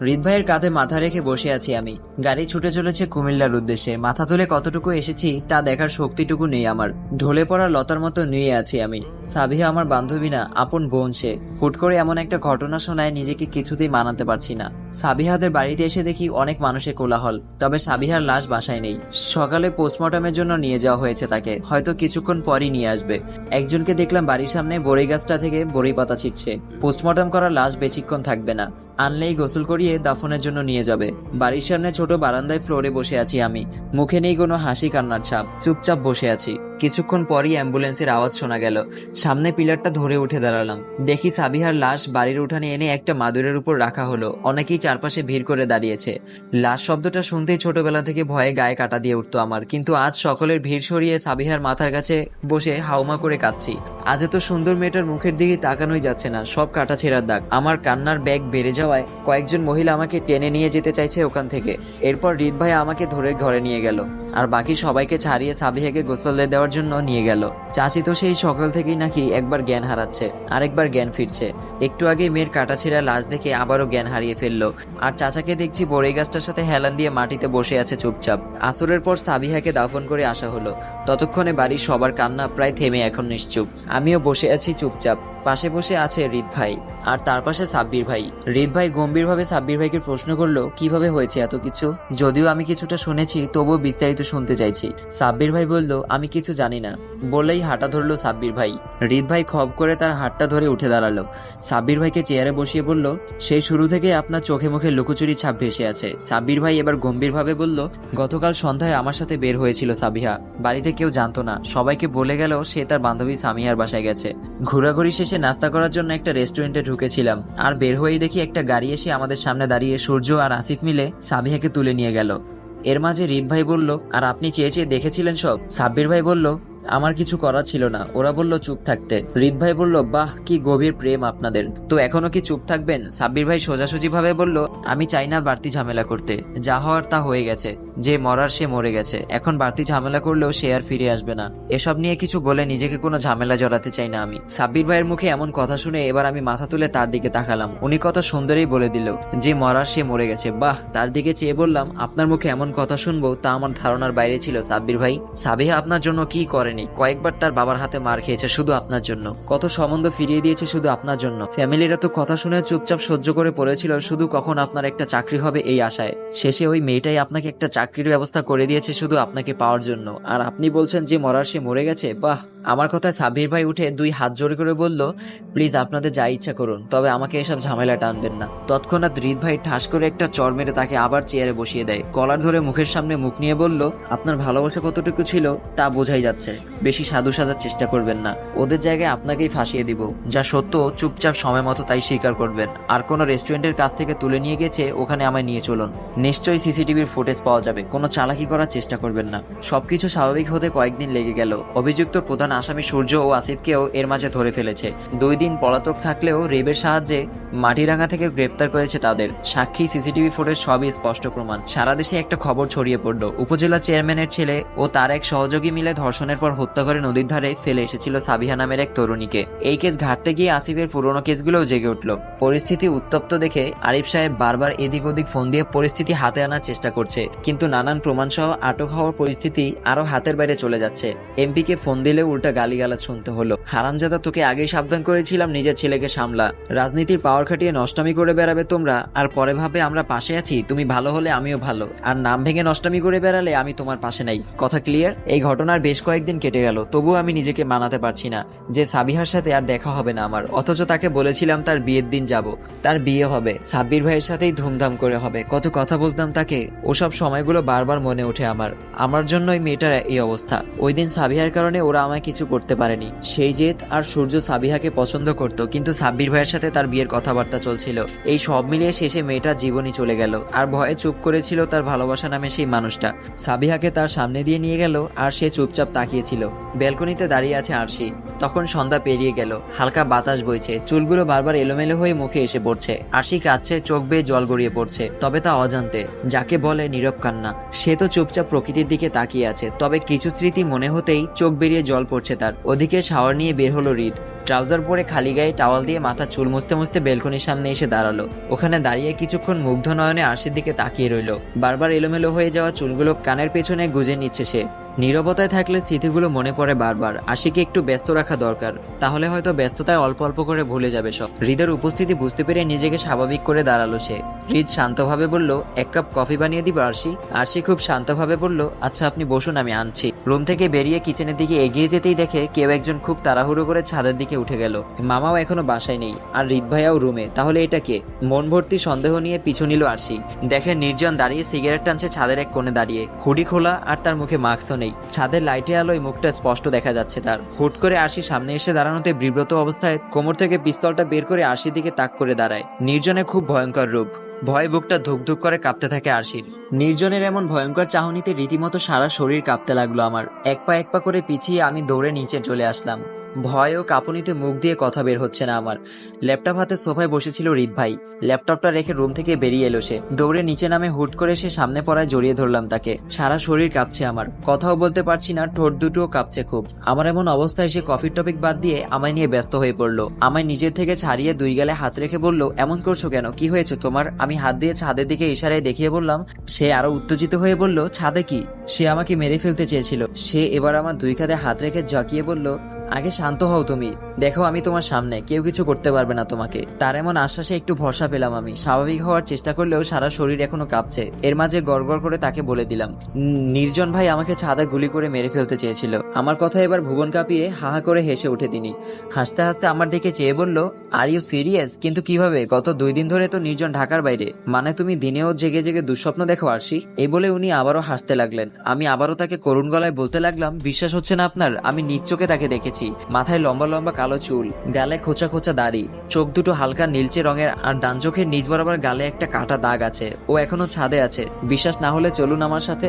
হৃদ ভাইয়ের কাঁধে মাথা রেখে বসে আছি আমি। গাড়ি ছুটে চলেছে কুমিল্লার উদ্দেশ্যে। মাথা তুলে কতটুকু এসেছি তা দেখার শক্তিটুকু নেই আমার। ঢলে পড়া লতার মতো নিয়ে আছি আমি। সাবিহা আমার বান্ধবী না, আপন বোন সে। হুট করে এমন একটা ঘটনা শোনায় নিজেকে কিছুতেই মানাতে পারছি না। সাবিহাদের বাড়িতে এসে দেখি অনেক মানুষের কোলাহল, তবে সাবিহার লাশ বাসায় নেই। সকালে পোস্টমর্টমের জন্য নিয়ে যাওয়া হয়েছে তাকে, হয়তো কিছুক্ষণ পরই নিয়ে আসবে। একজনকে দেখলাম বাড়ির সামনে বড়ই গাছটা থেকে বড়ই পাতা ছিটছে। পোস্টমর্টম করা লাশ বেশিক্ষণ থাকবে না, আনলেই গোসল করিয়ে দাফনের জন্য নিয়ে যাবে। বাড়ির সামনে ছোট বারান্দায় ফ্লোরে বসে আছি আমি। মুখে নেই কোনো হাসি কান্নার ছাপ, চুপচাপ বসে আছি। কিছুক্ষণ পরই অ্যাম্বুলেন্সের আওয়াজ শোনা গেল। সামনে পিলারটা ধরে উঠে দাঁড়ালাম। দেখি সাবিহার লাশ বাড়ির উঠানে এনে একটা মাদুরের উপর রাখা হলো। অনেকেই চারপাশে ভিড় করে দাঁড়িয়েছে। লাশ শব্দটা শুনতেই ছোটবেলা থেকে ভয়ে গায়ে কাটা দিয়ে উঠতো আমার, কিন্তু আজ সকলের ভিড় সরিয়ে সাবিহার মাথার কাছে বসে হাউমা করে কাঁদছি। আজ এত সুন্দর মেয়েটার মুখের দিকে তাকানোই যাচ্ছে না, সব কাটা ছেঁড়ার দাগ। আমার কান্নার ব্যাগ বেড়ে যাওয়ায় কয়েকজন মহিলা আমাকে টেনে নিয়ে যেতে চাইছে ওখান থেকে। এরপর হৃদ ভাই আমাকে ধরে ঘরে নিয়ে গেল, আর বাকি সবাইকে ছাড়িয়ে সাবিহাকে গোসল দেওয়ার জন্য নিয়ে গেল। চাচি তো সেই সকাল থেকেই নাকি একবার জ্ঞান হারাচ্ছে, আরেকবার জ্ঞান ফিরছে। একটু আগে মেয়ের কাটাছেঁড়া লাশ দেখে আবারও জ্ঞান হারিয়ে ফেললো। আর চাচাকে দেখছি বড়ই গাছটার সাথে হেলান দিয়ে মাটিতে বসে আছে চুপচাপ। আসরের পর সাবিহাকে দাফন করে আসা হলো। ততক্ষণে বাড়ির সবার কান্না প্রায় থেমে এখন নিশ্চুপ। আমিও বসে আছি চুপচাপ। পাশে বসে আছে হৃদ ভাই, আর তার পাশে সাব্বির ভাই। হৃদ ভাই গম্ভীরভাবে সাব্বির ভাইকে প্রশ্ন করলো কিভাবে হয়েছে এত কিছু। যদিও আমি কিছুটা শুনেছি, তবুও বিস্তারিত শুনতে চাইছি। সাব্বির ভাই বলল আমি কিছু জানি না, বলেই হাঁটা ধরলো সাব্বির ভাই। হৃদ ভাই খপ করে তার হাতটা ধরে উঠে দাঁড়ালো। সাব্বির ভাইকে চেয়ারে বসিয়ে বলল সেই শুরু থেকে আপনার চোখে মুখে লুকোচুরি ছাপ ভেসে আছে। সাব্বির ভাই এবার গম্ভীরভাবে বলল গতকাল সন্ধ্যায় আমার সাথে বের হয়েছিল সাবিহা। বাড়িতে কেউ জানতো না, সবাইকে বলে গেল সে তার বান্ধবী সামিহার বাসায় গেছে। ঘোরাঘুরি শেষে নাস্তা করার জন্য একটা রেস্টুরেন্টে ঢুকেছিলাম, আর বের হয়েই দেখি একটা গাড়ি এসে আমাদের সামনে দাঁড়িয়ে সূর্য আর আসিফ মিলে সাবিহাকে তুলে নিয়ে গেল। এর মাঝে হৃদ ভাই বলল আর আপনি চেয়ে চেয়ে দেখেছিলেন সব। সাব্বির ভাই বলল আমার কিছু করার ছিল না, ওরা বলল চুপ থাকতে। হৃদ ভাই বলল বাহ কি গভীর প্রেম আপনাদের, তো এখনো কি চুপ থাকবেন? সাব্বির ভাই সোজাসুজি ভাবে বলল আমি চাই না বাড়তি ঝামেলা করতে, যা হওয়ার তা হয়ে গেছে, যে মরার সে মরে গেছে, এখন বাড়তি ঝামেলা করলেও সে আর ফিরে আসবে না। এসব নিয়ে কিছু বলে নিজেকে কোনো ঝামেলা জড়াতে চাই না আমি। সাব্বির ভাইয়ের মুখে এমন কথা শুনে এবার আমি মাথা তুলে তার দিকে তাকালাম। উনি কত সুন্দরই বলে দিল যে মরার সে মরে গেছে। বাহ, তার দিকে চেয়ে বললাম আপনার মুখে এমন কথা শুনবো তা আমার ধারণার বাইরে ছিল সাব্বির ভাই। সাবিহা আপনার জন্য কি করেনি? কয়েকবার তার বাবার হাতে মার খেয়েছে শুধু আপনার জন্য, কত সম্বন্ধ ফিরিয়ে দিয়েছে শুধু আপনার জন্য। ফ্যামিলিরা তো কথা শুনে চুপচাপ সহ্য করে পড়েছিল শুধু কখন আপনার একটা চাকরি হবে এই আশায়। শেষে ওই মেয়েটাই আপনাকে একটা চাকরির ব্যবস্থা করে দিয়েছে শুধু আপনাকে পাওয়ার জন্য, আর আপনি বলছেন যে মরার সে মরে গেছে। বাহ। আমার কথায় সাব্বির ভাই উঠে দুই হাত জোড়ে করে বলল প্লিজ আপনাদের যা ইচ্ছা করুন, তবে আমাকে এসব ঝামেলা টানবেন না। তৎক্ষণাৎ হৃদ ভাই ঠাস করে একটা চড় মেরে তাকে আবার চেয়ারে বসিয়ে দেয়। কলার ধরে মুখের সামনে মুখ নিয়ে বলল আপনার ভালোবাসা কতটুকু ছিল তা বোঝাই যাচ্ছে, বেশি সাধু সাজার চেষ্টা করবেন না। ওদের জায়গায় আপনাকেই ফাঁসিয়ে দিব, যা সত্য চুপচাপ সময় মতো তাই স্বীকার করবেন। আর কোনো রেস্টুরেন্টের কাছ থেকে তুলে নিয়ে গেছে ওখানে আমায় নিয়ে চলুন, নিশ্চয়ই সিসিটিভির ফুটেজ পাওয়া যাবে, কোনো চালাকি করার চেষ্টা করবেন না। সবকিছু স্বাভাবিক হতে কয়েকদিন লেগে গেল। অভিযুক্ত প্রধান আসামি সূর্য ও আসিফকেও এর মাঝে ধরে ফেলেছে। 2 দিন পলাতক থাকলেও রেবের সাহায্যে মাটিরাঙ্গা থেকে গ্রেফতার করেছে তাদের। সাক্ষী, সিসিটিভি ফুটেজ সবই স্পষ্ট প্রমাণ। সারা দেশে একটা খবর ছড়িয়ে পড়ল, উপজেলা চেয়ারম্যানের ছেলে ও তার এক সহযোগী মিলে ধর্ষণের পর হত্যা করে নদীর ধারে ফেলে এসেছিল সাবিহা নামের এক তরুণীকে। এই কেস ঘাটতে গিয়ে আসিফের পুরনো কেসগুলোও জেগে উঠল। পরিস্থিতি উত্তপ্ত দেখে আরিফ সাহেব বারবার এদিক ওদিক ফোন দিয়ে পরিস্থিতি হাতে আনার চেষ্টা করছে, কিন্তু নানান প্রমাণ সহ আটক হওয়ার পরিস্থিতি আরো হাতের বাইরে চলে যাচ্ছে। এমপিকে ফোন দিলে উল্টা গালিগালাজ শুনতে হলো। হারামজাদা, তোকে আগেই সাবধান করেছিলাম নিজের ছেলেকে সামলা। রাজনীতির পাওয়ার খাটিয়ে নষ্টামি করে বেড়াবে তোমরা, আর পরে ভাবে আমরা পাশে আছি। তুমি ভালো হলে আমিও ভালো, আর নাম ভেঙে নষ্টামি করে বেড়ালে আমি তোমার পাশে নাই। কথা ক্লিয়ার? এই ঘটনার বেশ কয়েকদিন কেটে গেল, তবুও আমি নিজেকে মানাতে পারছি না যে সাবিহার সাথে আর দেখা হবে না আমার। অথচ তাকে বলেছিলাম তার বিয়ের দিন যাব, তার বিয়ে হবে, সাব্বির ভাইয়ের সাথেই ধুমধাম করে হবে। কত কথা বলতাম তাকে, ওসব সময়গুলো বারবার মনে ওঠে আমার জন্যই মেয়েটার এই অবস্থা। ওই দিন সাবিহার কারণে ওরা আমায় কিছু করতে পারেনি। সেই জেদ আর সূর্য সাবিহাকে পছন্দ করত, কিন্তু সাব্বির ভাইয়ের সাথে তার বিয়ের কথাবার্তা চলছিল। এই সব মিলিয়ে শেষে মেয়েটার জীবনই চলে গেল, আর ভয়ে চুপ করেছিল তার ভালোবাসা নামে সেই মানুষটা। সাবিহাকে তার সামনে দিয়ে নিয়ে গেল আর সে চুপচাপ তাকিয়েছিল। এসেছিল। ব্যালকনিতে দাঁড়িয়ে আছে আরশি। তখন সন্ধ্যা পেরিয়ে গেল, হালকা বাতাস বইছে, চুলগুলো বারবার এলোমেলো হয়ে মুখে এসে পড়ছে। আরশি কাঁদছে, চোখ বেয়ে জল গড়িয়ে পড়ছে, তবে তা অজান্তে, যাকে বলে নীরব কান্না। সে তো চুপচাপ প্রকৃতির দিকে তাকিয়ে আছে, তবে কিছু স্মৃতি মনে হতেই চোখ বেরিয়ে জল পড়ছে তার। ওদিকে শাওয়ার নিয়ে বের হলো হৃদ। ট্রাউজার পরে খালি গায়ে টাওয়াল দিয়ে মাথা চুল মুছতে মুছতে বেলকনির সামনে এসে দাঁড়ালো। ওখানে দাঁড়িয়ে কিছুক্ষণ মুগ্ধ নয়নে আরশির দিকে তাকিয়ে রইল। বারবার এলোমেলো হয়ে যাওয়া চুলগুলো কানের পেছনে গুজে নিচ্ছে সে। নীরবতায় থাকলে স্মৃতিগুলো মনে পড়ে বারবার। আশিকে একটু ব্যস্ত রাখা দরকার, তাহলে হয়তো ব্যস্ততায় অল্প অল্প করে ভুলে যাবে সব। হৃদের উপস্থিতি বুঝতে পেরে নিজেকে স্বাভাবিক করে দাঁড়ালো সে। হৃদ শান্তভাবে বলল, এক কাপ কফি বানিয়ে দিব আরশি? আরশি খুব শান্তভাবে বলল, আচ্ছা আপনি বসুন, আমি আনছি। রুম থেকে বেরিয়ে কিচেনের দিকে এগিয়ে যেতেই দেখে কেউ একজন খুব তাড়াহুড়ো করে ছাদের দিকে উঠে গেল। মামাও এখনো বাসায় নেই, আর হৃদ ভাইয়াও রুমে। তাহলে এটা কে? মন ভর্তি সন্দেহ নিয়ে পিছু নিল আরশি। দেখে নির্জন দাঁড়িয়ে সিগারেট টানছে ছাদের এক কোণে দাঁড়িয়ে, হুডি খোলা আর তার মুখে মাস্কও নেই। ছাদের লাইটে আলোয় মুখটা স্পষ্ট দেখা যাচ্ছে তার। হুট করে আরশি সামনে এসে দাঁড়ানোতে বিব্রত অবস্থায় কোমর থেকে পিস্তলটা বের করে আরশির দিকে তাক করে দাঁড়ায়। নির্জনে খুব ভয়ঙ্কর রূপ। ভয়ে বুকটা ধুকধুক করে কাঁপতে থাকে আরশির। নির্জনের এমন ভয়ঙ্কর চাহনিতে রীতিমতো সারা শরীর কাঁপতে লাগলো আমার। এক পা করে পিছিয়ে আমি দৌড়ে নিচে চলে আসলাম। ভয় ও কাঁপুনিতে মুখ দিয়ে কথা বের হচ্ছে না আমার। ল্যাপটপ হাতে সোফায় বসেছিল হৃদ ভাই। ল্যাপটপটা রেখে রুম থেকে বেরিয়ে এলো সে। দৌড়ে নিচে নামে হুট করে সে সামনে পড়ায় জড়িয়ে ধরলাম তাকে। সারা শরীর কাঁপছে আমার, কথাও বলতে পারছি না, ঠোঁট দুটোও কাঁপছে খুব। আমার এমন অবস্থায় সে কফির টপিক বাদ দিয়ে আমায় নিয়ে ব্যস্ত হয়ে পড়লো। আমায় নিজের থেকে ছাড়িয়ে দুই গালে হাত রেখে বলল, এমন করছো কেন, কি হয়েছে তোমার? আমি হাত দিয়ে ছাদের দিকে ইশারায় দেখিয়ে বললাম। সে আরো উত্তেজিত হয়ে বলল, ছাদে কি? সে আমাকে মেরে ফেলতে চেয়েছিল। সে এবার আমার দুই কাঁধে হাত রেখে জাকিয়ে বলল, আগে শান্ত হও তুমি, দেখো আমি তোমার সামনে, কেউ কিছু করতে পারবে না তোমাকে। তার এমন আশ্বাসে একটু ভরসা পেলাম আমি। স্বাভাবিক হওয়ার চেষ্টা করলেও সারা শরীর এখনো কাঁপছে। এর মাঝে গড়গড় করে তাকে বলে দিলাম, নির্জন ভাই আমাকে ছাদে গুলি করে মেরে ফেলতে চেয়েছিল। আমার কথা এবার ভুবন কাঁপিয়ে হাহা করে হেসে উঠে তিনি। হাসতে হাসতে আমার দিকে চেয়ে বলল, আর ইউ সিরিয়াস? কিন্তু কিভাবে? গত 2 দিন ধরে তো নির্জন ঢাকার বাইরে। মানে তুমি দিনেও জেগে জেগে দুঃস্বপ্ন দেখো আরশি? এই বলে উনি আবারও হাসতে লাগলেন। আমি আবারও তাকে করুণ গলায় বলতে লাগলাম, বিশ্বাস হচ্ছে না আপনার? আমি নিজ চোখে তাকে দেখেছি। মাথায় লম্বা লম্বা কালো চুল, গালে খোঁচা খোঁচা দাড়ি, চোখ দুটো হালকা নীলচে রঙের, আর ডান চোখের নিচ বরাবর গালে একটা কাটা দাগ আছে। ও এখনো ছাদে আছে। বিশ্বাস না হলে চলুন আমার সাথে।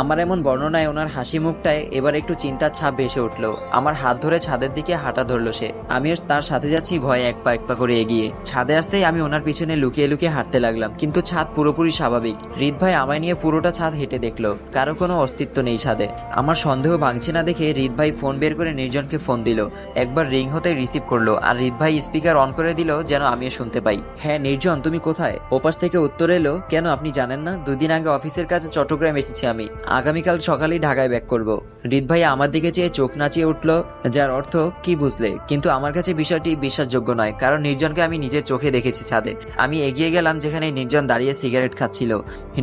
আমার এমন বর্ণনায় ওনার হাসি মুখটায় এবার একটু চিন্তার ছাপ ভেসে উঠলো। আমার হাত ধরে ছাদের দিকে হাঁটা ধরলো সে। আমিও তার সাথে যাচ্ছি, ভয়ে এক পা করে এগিয়ে। ছাদে আসতেই আমি ওনার পিছনে লুকিয়ে লুকিয়ে হাঁটতে লাগলাম, কিন্তু ছাদ পুরোপুরি স্বাভাবিক। হৃদ ভাই আমায় নিয়ে পুরোটা ছাদ হেঁটে দেখলো, কারো কোনো অস্তিত্ব নেই ছাদে। আমার সন্দেহ ভাঙছে না দেখে হৃদ ভাই ফোন বের করে নির্জনকে ফোন দিল। একবার রিং হতে রিসিভ করলো, আর হৃদ ভাই স্পিকার অন করে দিল যেন আমিও শুনতে পাই। হ্যাঁ নির্জন, তুমি কোথায়? ওপাশ থেকে উত্তর এলো, কেন আপনি জানেন না? 2 দিন আগে অফিসের কাছে চট্টগ্রাম এসেছি আমি। আগামীকাল সকালেই ঢাকায় ব্যাক করব। হৃদ ভাই আমার দিকে চেয়ে চোখ নাচিয়ে উঠল, যার অর্থ কি বুঝলে? কিন্তু আমার কাছে বিষয়টি বিশ্বাসযোগ্য নয়, কারণ নির্জনকে আমি নিজের চোখে দেখেছি ছাদে। আমি এগিয়ে গেলাম যেখানে নির্জন দাঁড়িয়ে সিগারেট খাচ্ছিল।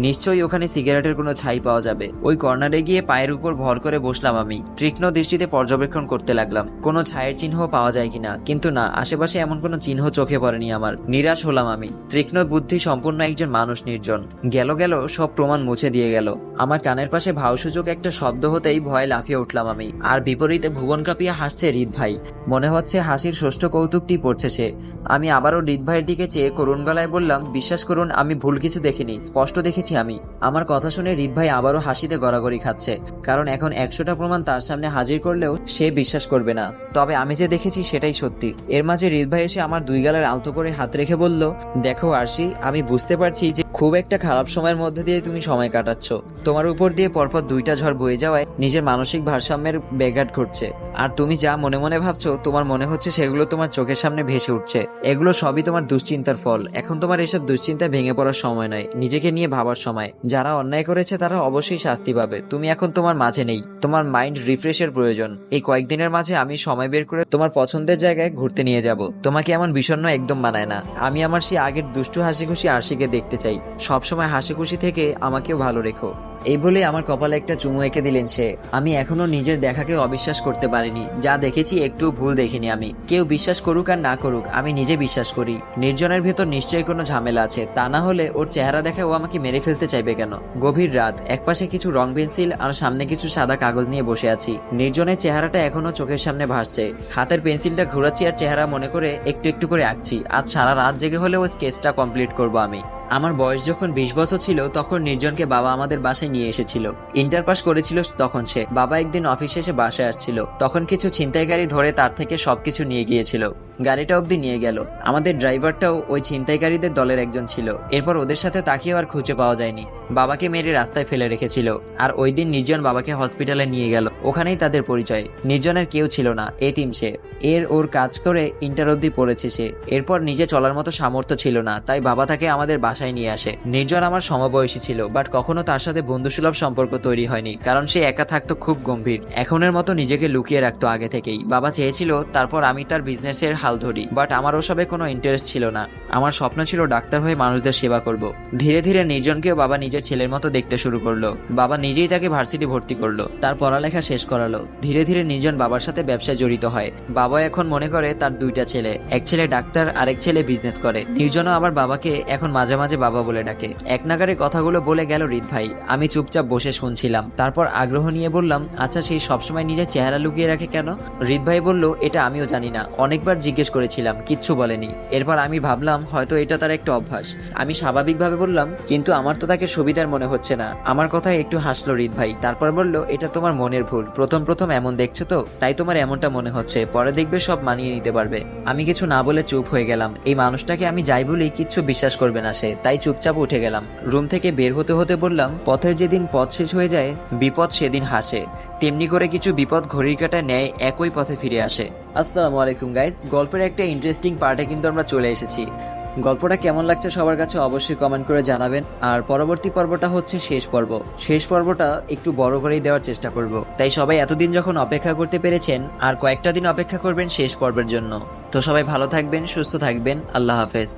নিশ্চয়ই ওখানে সিগারেটের কোনো ছাই পাওয়া যাবে। ওই কর্নারে গিয়ে পায়ের উপর ভর করে বসলাম আমি। তীক্ষ্ণ দৃষ্টিতে পর্যবেক্ষণ করতে লাগলাম কোনো ছায়ের চিহ্ন পাওয়া যায় কিনা, কিন্তু না, আশেপাশে এমন কোনো চিহ্ন চোখে পড়েনি আমার। নিরাশ হলাম আমি। তীক্ষ্ণ বুদ্ধি সম্পূর্ণ একজন মানুষ নির্জন। গেল সব প্রমাণ মুছে দিয়ে গেল। আমার কানের পাশে ভাবসূচক একটা শব্দ হতেই ভয়ে লাফিয়ে উঠলাম আমি। আর বিপরীতে ভুবন কাঁপিয়ে হাসছে হৃদ ভাই। মনে হচ্ছে হাসির ষষ্ঠ কৌতুকটি পড়ছে সে। আমি আবারও হৃদ ভাইয়ের দিকে চেয়ে করুণ গলায় বললাম, বিশ্বাস করুন আমি ভুল কিছু দেখিনি, স্পষ্ট দেখেছি আমি। আমার কথা শুনে হৃদ ভাই আবারও হাসিতে গড়াগড়ি খাচ্ছে, কারণ এখন 100টা প্রমাণ তার সামনে হাজির করলেও সে বিশ্বাস করবে না। তবে আমি যে দেখেছি সেটাই সত্যি। এর মাঝে হৃদ ভাই এসে আমার 2 গালের আলতো করে হাত রেখে বলল, দেখো আরশি, আমি বুঝতে পারছি যে খুব একটা খারাপ সময়ের মধ্যে দিয়ে তুমি সময় কাটাচ্ছ। তোমার উপর দিয়ে পরপর 2টা ঝড় বয়ে যাওয়ায় নিজের মানসিক ভারসাম্যের ব্যাঘাত ঘটছে। আর তুমি যা মনে মনে ভাবছো, তোমার মনে হচ্ছে সেগুলো তোমার চোখের সামনে ভেসে উঠছে। এগুলো সবই তোমার দুশ্চিন্তার ফল। এখন তোমার এসব দুশ্চিন্তায় ভেঙে পড়ার সময় নয়, নিজেকে নিয়ে ভাবার সময়। যারা অন্যায় করেছে তারা অবশ্যই শাস্তি পাবে। তুমি এখন তোমার মাঝে নেই, তোমার মাইন্ড রিফ্রেশের প্রয়োজন। এই কয়েকদিনের মাঝে আমি সময় বের করে তোমার পছন্দের জায়গায় ঘুরতে নিয়ে যাব। তোমাকে এমন বিষণ্ণ একদম মানায় না। আমি আমার সেই আগের দুষ্টু হাসি খুশি আরশিকে দেখতে চাই। সবসময় হাসি খুশি থেকে আমাকেও ভালো রেখো। এই বলে আমার কপালে একটা চুমু এঁকে দিলেন সে। আমি এখনো নিজের দেখাকে অবিশ্বাস করতে পারিনি। যা দেখেছি একটু ভুল দেখিনি আমি। কেউ বিশ্বাস করুক আর না করুক, আমি নিজে বিশ্বাস করি নির্জনের ভেতর নিশ্চয়ই কোনো ঝামেলা আছে। তা না হলে ওর চেহারা দেখে ও আমাকে মেরে ফেলতে চাইবে কেন? গভীর রাত, একপাশে কিছু রং পেন্সিল আর সামনে কিছু সাদা কাগজ নিয়ে বসে আছি। নির্জনের চেহারাটা এখনো চোখের সামনে ভাসছে। হাতের পেন্সিলটা ঘোরাচ্ছি আর চেহারা মনে করে একটু একটু করে আঁকছি। আজ সারা রাত জেগে হলেও স্কেচটা কমপ্লিট করবো আমি। আমার বয়স যখন 20 বছর ছিল তখন নির্জনকে বাবা আমাদের বাসায় নিয়ে এসেছিল। ইন্টার পাস করেছিল তখন সে। বাবা একদিন অফিসে এসে বাসায় আসছিল, তখন কিছু ছিনতাইকারী ধরে তার থেকে সবকিছু নিয়ে গিয়েছিল। গাড়িটা অবধি নিয়ে গেল। আমাদের ড্রাইভারটাও ওই ছিনতাইকারীদের দলের একজন ছিল। এরপর ওদের সাথে তাকিয়েও আর খুঁজে পাওয়া যায়নি। বাবাকে মেরে রাস্তায় ফেলে রেখেছিল। আর ওই দিন নির্জন বাবাকে হসপিটালে নিয়ে গেল, ওখানেই তাদের পরিচয়। নির্জনের কেউ ছিল না, এতিম সে। ওর কাজ করে ইন্টার অবধি পড়েছে সে। এরপর নিজে চলার মতো সামর্থ্য ছিল না, তাই বাবা তাকে আমাদের বাসায় নিয়ে আসে। নির্জন আমার সমবয়সী ছিল, বাট কখনো তার সাথে বন্ধুসুলভ সম্পর্ক তৈরি হয়নি, কারণ সে একা থাকতো খুব গম্ভীর। এখনের মতো নিজেকে লুকিয়ে রাখতো আগে থেকেই। বাবা চেয়েছিল তারপর আমি তার বিজনেসের হাল ধরি, বাট আমার ওসবে কোনো ইন্টারেস্ট ছিল না। আমার স্বপ্ন ছিল ডাক্তার হয়ে মানুষদের সেবা করব। ধীরে ধীরে নির্জনকেও বাবা নিজের ছেলের মতো দেখতে শুরু করলো। বাবা নিজেই তাকে ভার্সিটি ভর্তি করলো, তার পড়ালেখা শেষ করালো। ধীরে ধীরে নির্জন বাবার সাথে ব্যবসায় জড়িত হয়। বাবা এখন মনে করে তার দুইটা ছেলে, এক ছেলে ডাক্তার, আরেক ছেলে বিজনেস করে। নির্জনও আবার বাবাকে এখন মাঝে মাঝে বাবা বলে ডাকে। এক নাগারে কথাগুলো বলে গেল হৃদ ভাই। আমি চুপচাপ বসে শুনছিলাম। তারপর আগ্রহ নিয়ে বললাম, আচ্ছা সেই সবসময় নিজের চেহারা লুকিয়ে রাখে কেন? হৃদ ভাই বলল, এটা আমিও জানি না, অনেকবার জিজ্ঞেস করেছিলাম, কিচ্ছু বলেনি। এরপর আমি ভাবলাম হয়তো এটা তার একটা অভ্যাস। আমি স্বাভাবিকভাবে বললাম, কিন্তু আমার তো তাকে সুবিধার মনে হচ্ছে না। আমার কথায় একটু হাসলো হৃদ ভাই। তারপর বলল, এটা তোমার মনের ভুল। প্রথম প্রথম এমন দেখছো তো, তাই তোমার এমনটা মনে হচ্ছে, পরে দেখবে সব মানিয়ে নিতে পারবে। আমি কিছু না বলে চুপ হয়ে গেলাম। এই মানুষটাকে আমি যাই বলি কিচ্ছু বিশ্বাস করবে না সে, তাই চুপচাপ উঠে গেলাম। রুম থেকে বের হতে হতে বললাম, পথের যেদিন পথ শেষ হয়ে যায় বিপদ সেদিন হাসে। তেমনি করে কিছু বিপদ ঘড়ির কাঁটায় ন্যায় একই পথে ফিরে আসে। আসসালামু আলাইকুম গাইস, গল্পের একটা ইন্টারেস্টিং পার্টে কিন্তু আমরা চলে এসেছি। গল্পটা কেমন লাগছে সবার কাছে অবশ্যই কমেন্ট করে জানাবেন। আর পরবর্তী পর্বটা হচ্ছে শেষ পর্ব। শেষ পর্বটা একটু বড় করেই দেওয়ার চেষ্টা করব, তাই সবাই এতদিন যখন অপেক্ষা করতে পেরেছেন আর কয়েকটা দিন অপেক্ষা করবেন শেষ পর্বের জন্য। তো সবাই ভালো থাকবেন, সুস্থ থাকবেন, আল্লাহ হাফেজ।